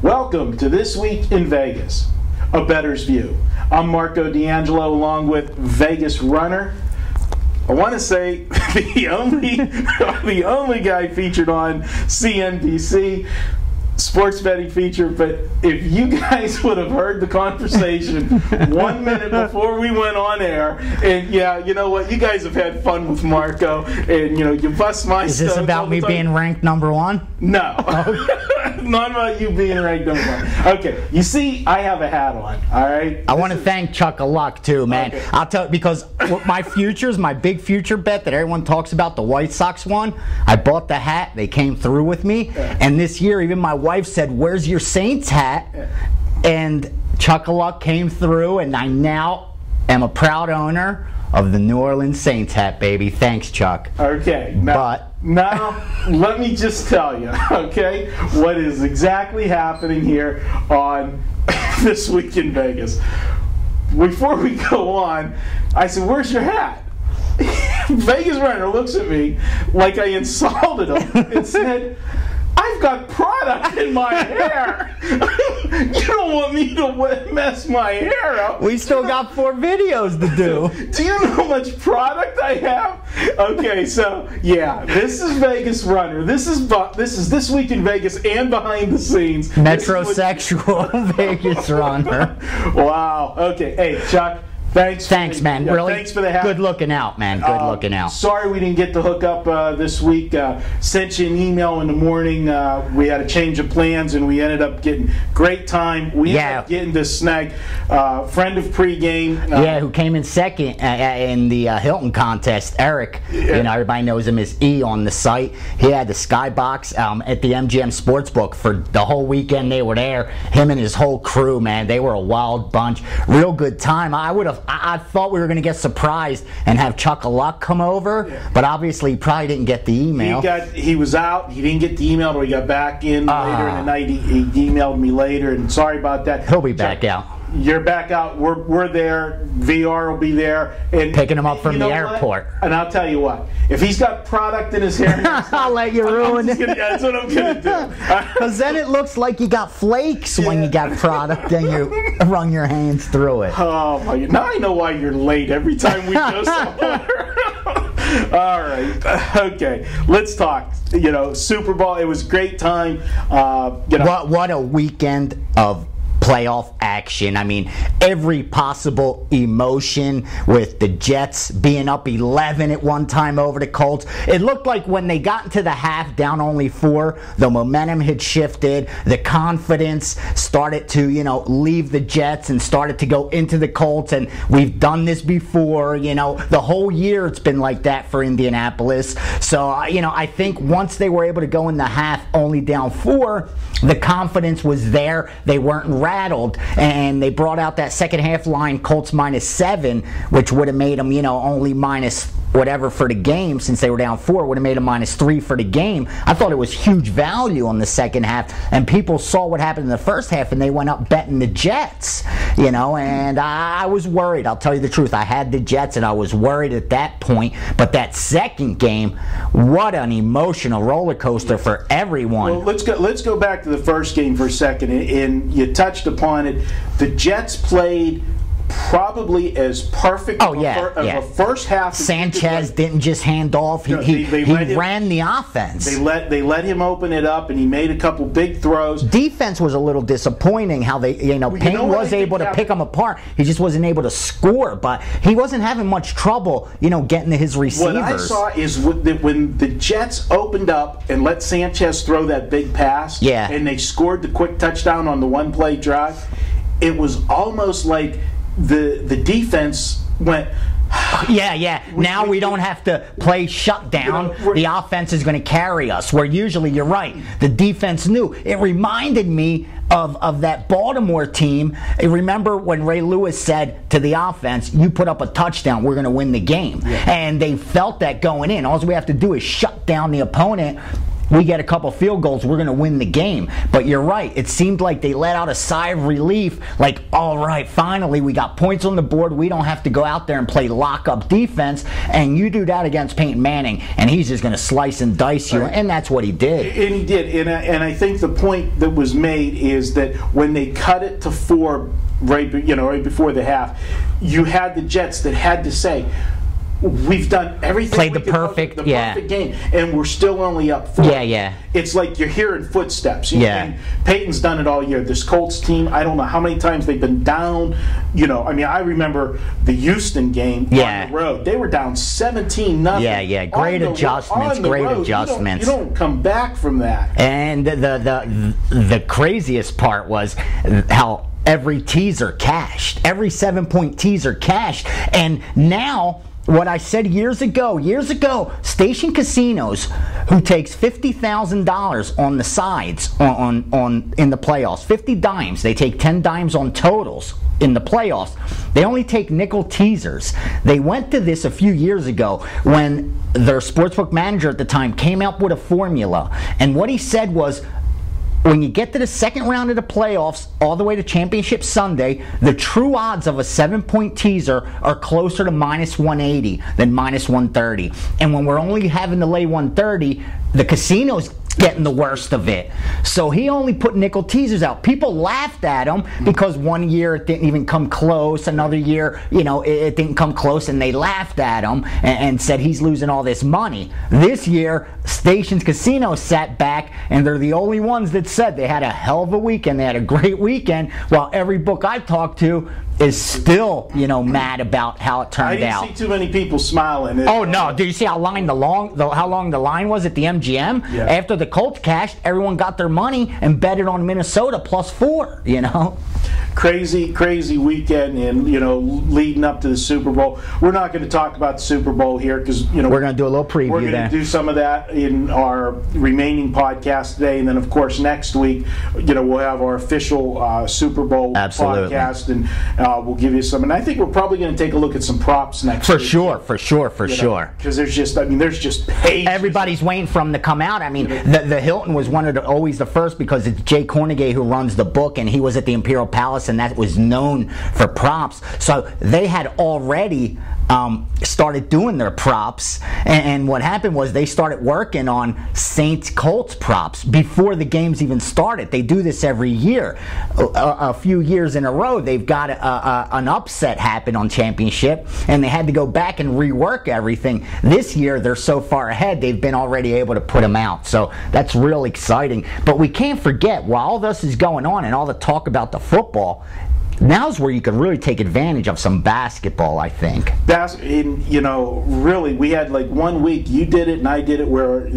Welcome to This Week in Vegas, a Bettor's View. I'm Marco D'Angelo along with Vegas Runner. I want to say the only guy featured on CNBC sports betting feature, but if you guys would have heard the conversation 1 minute before we went on air, and yeah, you know what, you guys have had fun with Marco, and you bust my Is this about me being ranked #1? No. Not about you being ranked #1. Okay, you see, I have a hat on, all right? I want to thank Chuck a Luck too, man. Okay. I'll tell you, because my futures, my big future bet that everyone talks about, the White Sox one, I bought the hat, they came through with me, and this year even my wife said, "Where's your Saints hat?" And Chuck a Luck came through, and I now am a proud owner of the New Orleans Saints hat, baby. Thanks, Chuck. Okay, now let me just tell you, okay, what is exactly happening here on This Week in Vegas. Before we go on, I said, "Where's your hat?" Vegas Runner looks at me like I insulted him and said, "I've got product in my hair." You don't want me to mess my hair up. We still got 4 videos to do. Do you know how much product I have? Okay, so yeah, this is Vegas Runner. This is This Week in Vegas and behind the scenes. Metrosexual Vegas Runner. Wow. Okay. Hey, Chuck. Thanks, man. Yeah, really, thanks for the hat. Good looking out, man. Good looking out. Sorry we didn't get to hook up this week. Sent you an email in the morning. We had a change of plans, and we ended up getting great time. We ended up getting to snag friend of pregame. Who came in second in the Hilton contest, Eric. You know, everybody knows him as E on the site. He had the skybox at the MGM Sportsbook for the whole weekend. They were there. Him and his whole crew, man. They were a wild bunch. Real good time. I thought we were going to get surprised and have Chuck a Luck come over, but obviously he probably didn't get the email. He was out. He didn't get the email until he got back in later in the night. He emailed me later, and sorry about that. He'll be back out. You're back out. We're there. VR will be there. And picking him up from the airport. And I'll tell you what, if he's got product in his hair, I'll let you ruin it. That's what I'm going to do. Because then it looks like you got flakes when you got product and you run your hands through it. Oh, my God. Now I know why you're late every time we go somewhere. All right. Okay. Let's talk. Super Bowl. It was a great time. What a weekend of playoff action. I mean, every possible emotion with the Jets being up 11 at one time over the Colts. It looked like when they got into the half down only 4, the momentum had shifted. The confidence started to, leave the Jets and started to go into the Colts. And we've done this before, the whole year it's been like that for Indianapolis. So, I think once they were able to go in the half only down 4, the confidence was there. They weren't rattled, and they brought out that second half line, Colts -7, which would have made them, only minus whatever for the game, since they were down 4, would have made them -3 for the game. I thought it was huge value on the second half, and people saw what happened in the first half, and they went up betting the Jets, and I was worried. I'll tell you the truth. I had the Jets, and I was worried at that point, but that second game, what an emotional roller coaster for everyone. Well, let's go back to the first game for a second, and you touched upon it. The Jets played probably as perfect of a first half. Sanchez didn't just hand off. He ran the offense. They let him open it up, and he made a couple big throws. Defense was a little disappointing. How they, Payne was able to pick them apart. He just wasn't able to score, but he wasn't having much trouble, getting to his receivers. What I saw is when the Jets opened up and let Sanchez throw that big pass, and they scored the quick touchdown on the one-play drive, it was almost like the defense went, now we don't have to play shutdown. The offense is going to carry us. Where usually, you're right, the defense knew. It reminded me of that Baltimore team. Remember when Ray Lewis said to the offense, "You put up a touchdown, we're going to win the game." And they felt that going in. All we have to do is shut down the opponent. we get a couple field goals, we're going to win the game. But you're right. It seemed like they let out a sigh of relief, like, all right, finally, we got points on the board. We don't have to go out there and play lock-up defense. And you do that against Peyton Manning, and he's just going to slice and dice you. And that's what he did. And he did. And I think the point that was made is that when they cut it to 4 right before the half, you had the Jets that had to say, we've done everything. Played the perfect game, and we're still only up 4. Yeah. It's like you're hearing footsteps. Yeah. And Peyton's done it all year. This Colts team, I don't know how many times they've been down. I remember the Houston game on the road. They were down 17-0. Yeah. Great adjustments. You don't come back from that. And the craziest part was how every teaser cashed. Every 7-point teaser cashed. And now, what I said years ago, station casinos who takes $50,000 on the sides in the playoffs, 50 dimes, they take 10 dimes on totals in the playoffs. They only take nickel teasers. They went to this a few years ago when their sportsbook manager at the time came up with a formula, and what he said was, when you get to the second round of the playoffs, all the way to Championship Sunday, the true odds of a 7-point teaser are closer to -180 than -130. And when we're only having to lay 130, the casinos getting the worst of it. So he only put nickel teasers out. People laughed at him because one year it didn't even come close. Another year, it didn't come close, and they laughed at him and said he's losing all this money. This year, Stations Casino sat back, and they're the only ones that said they had a hell of a weekend. They had a great weekend, while every book I talked to is still, mad about how it turned out. I didn't see too many people smiling. Oh no! Did you see how long the line was at the MGM? Yeah. After the Colts cashed, everyone got their money and betted on Minnesota +4. Crazy weekend, and leading up to the Super Bowl. We're not going to talk about the Super Bowl here because we're going to do a little preview. We're going to do some of that in our remaining podcast today, and then of course next week, we'll have our official Super Bowl podcast, and we'll give you some. And I think we're probably going to take a look at some props next week. For sure. Because there's just pages. Everybody's waiting for them to come out. I mean, the Hilton was always the first because it's Jay Cornegay who runs the book, and he was at the Imperial Palace, and that was known for props. So they had already started doing their props, and what happened was they started working on Saints Colts props before the games even started. They do this every year. A few years in a row, they've got an upset happen on Championship, and they had to go back and rework everything. This year, they're so far ahead, they've been already able to put them out. So that's real exciting. But we can't forget, while all this is going on and all the talk about the football, now's where you can really take advantage of some basketball, I think. Really, we had like 1 week, you did it and I did it, where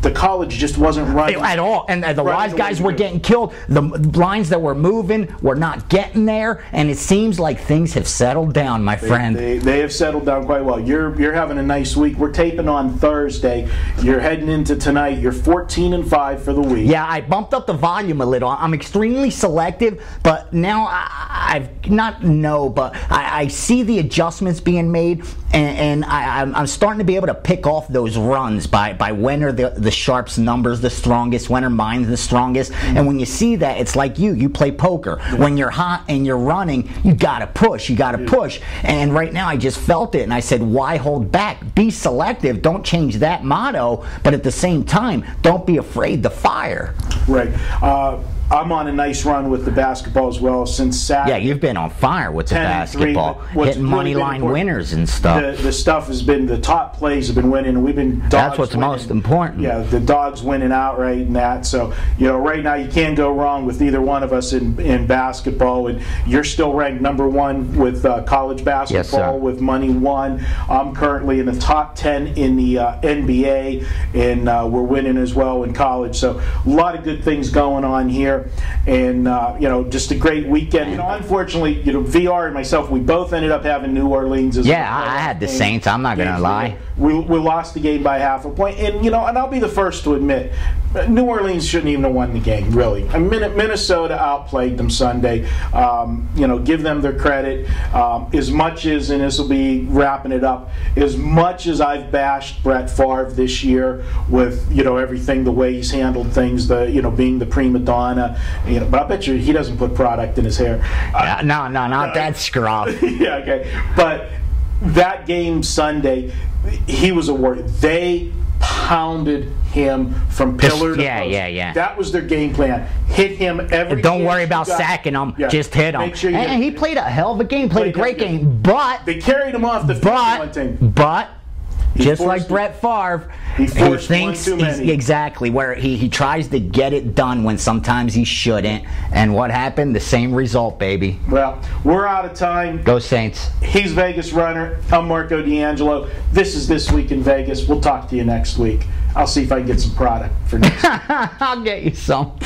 the college just wasn't running at all, and the wise guys were getting killed. The lines that were moving were not getting there, and it seems like things have settled down, my friend. They have settled down quite well. You're having a nice week. We're taping on Thursday. You're heading into tonight. You're 14-5 for the week. Yeah, I bumped up the volume a little. I'm extremely selective, but now I see the adjustments being made, and I'm starting to be able to pick off those runs by when are the sharps numbers the strongest, when are mine the strongest. And when you see that, it's like you play poker. When you're hot and you're running, you gotta push. And right now I just felt it, and I said, why hold back? Be selective. Don't change that motto, but at the same time, don't be afraid to fire. Right. I'm on a nice run with the basketball as well since Saturday. Yeah, you've been on fire with the basketball, hitting money line winners and stuff. The stuff has been, the top plays have been winning, and we've been dogs That's what's winning. Most important. Yeah, the dogs winning outright and that. So, right now you can't go wrong with either one of us in basketball. And you're still ranked number 1 with college basketball with money 1. I'm currently in the top 10 in the NBA, and we're winning as well in college. So a lot of good things going on here. And just a great weekend. Unfortunately, VR and myself, we both ended up having New Orleans as I had the Saints. I'm not gonna lie. we lost the game by half a point. And, and I'll be the first to admit, New Orleans shouldn't even have won the game, really. I mean, Minnesota outplayed them Sunday. Give them their credit. As much as, and this will be wrapping it up, as much as I've bashed Brett Favre this year with, everything, the way he's handled things, being the prima donna, but I bet you he doesn't put product in his hair. No, not that scruff. Yeah, okay. But that game Sunday, he was a warrior. They pounded him from pillar to post. Yeah. That was their game plan. Hit him every. Don't worry about sacking him. Yeah. Just hit him. Make sure and he played a hell of a game. Played a great game. But they carried him off the field one team. But just like Brett Favre, he thinks one too many. Exactly, where he tries to get it done when sometimes he shouldn't. And what happened? The same result, baby. Well, we're out of time. Go Saints. He's Vegas Runner. I'm Marco D'Angelo. This is This Week in Vegas. We'll talk to you next week. I'll see if I can get some product for next week. I'll get you some.